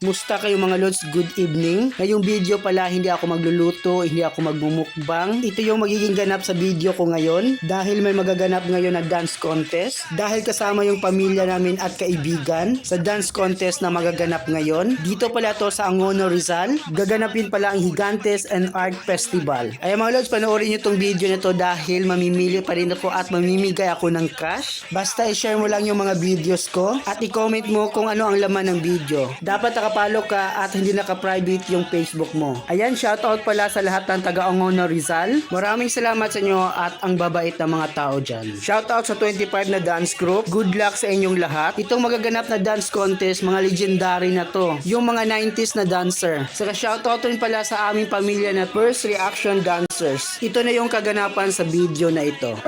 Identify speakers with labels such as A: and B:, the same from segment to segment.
A: Musta kayo mga lods? Good evening. Ngayong video pala hindi ako magluluto, hindi ako magmumukbang. Ito yung magiging ganap sa video ko ngayon dahil may magaganap ngayon na dance contest. Dahil kasama yung pamilya namin at kaibigan sa dance contest na magaganap ngayon. Dito pala to sa Angono, Rizal. Gaganapin pala ang Gigantes and Art Festival. Ay mga lods, panoorin nyo tong video na to dahil mamimili pa rin ako at mamimigay ako ng cash. Basta i-share mo lang yung mga videos ko at i-comment mo kung ano ang laman ng video. Dapat nakapalo ka at hindi naka-private yung Facebook mo. Ayan, shoutout pala sa lahat ng taga Angono, Rizal. Maraming salamat sa inyo at ang babait ng mga tao dyan. Shoutout sa 25 na dance group. Good luck sa inyong lahat. Itong magaganap na dance contest, mga legendary na to. Yung mga 90s na dancer. Saka shoutout rin pala sa aming pamilya na First Reaction Dancers. Ito na yung kaganapan sa video na ito.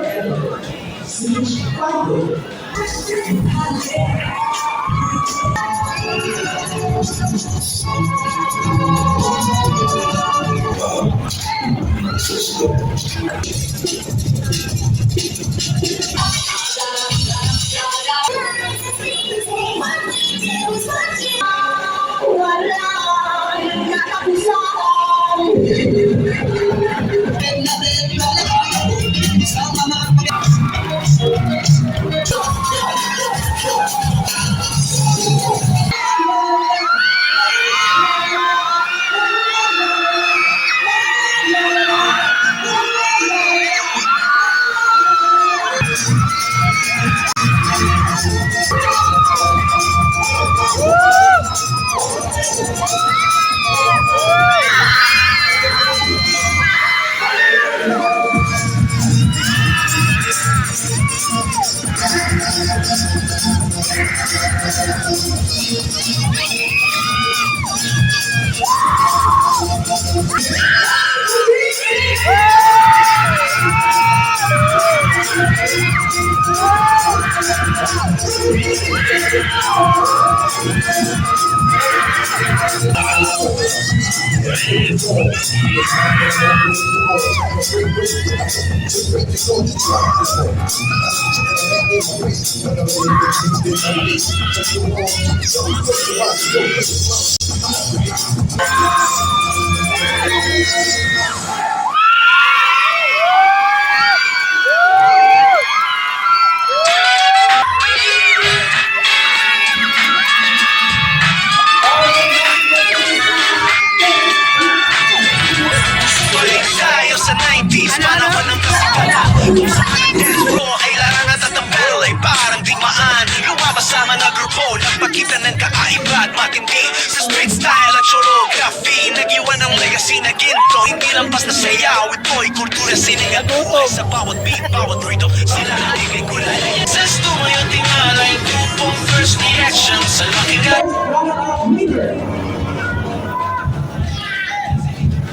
B: Nagpakita ng kakaiba at matindi sa street style at choreography. Nag-iwan ng legacy na ginto. Hindi lang basta sayaw, ito'y kultura, sining at buhay. Sa bawat beat, bawat rhythm, sila hindi kay kulay. Sa studio tingala yung grupong First Reaction sa laking at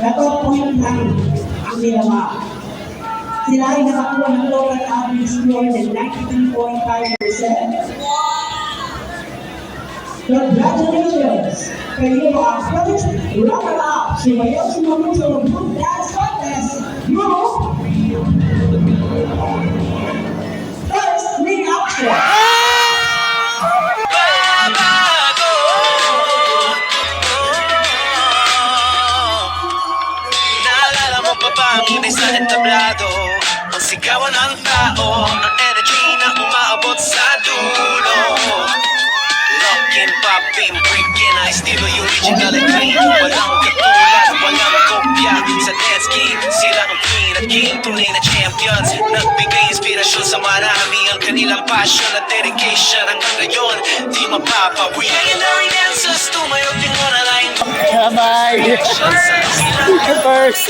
C: Ito point 9 ang nilama. Sila ay nakakuha ng local average score ng 93.5%. Congratulations! Kayo ang first runner-up sa Mayaw Sumamuso Group Dance Contest Group First Reaction!
B: Naalala mo pa ba ang inay sa entablado? Ang sigawan ng tao, ang energy na umaabot sa dulo. Lockin', poppin', breakin', I still the original and clean. Walang katulad, walang kopya sa dance game. Sila ang queen at king, tunay na champions. Nagbigay inspirasyon sa marami. Ang kanilang passion at dedication hanggang ngayon di mapapawi. Legendary dancers, tumayo, tingnan na line.
A: Bye-bye! First!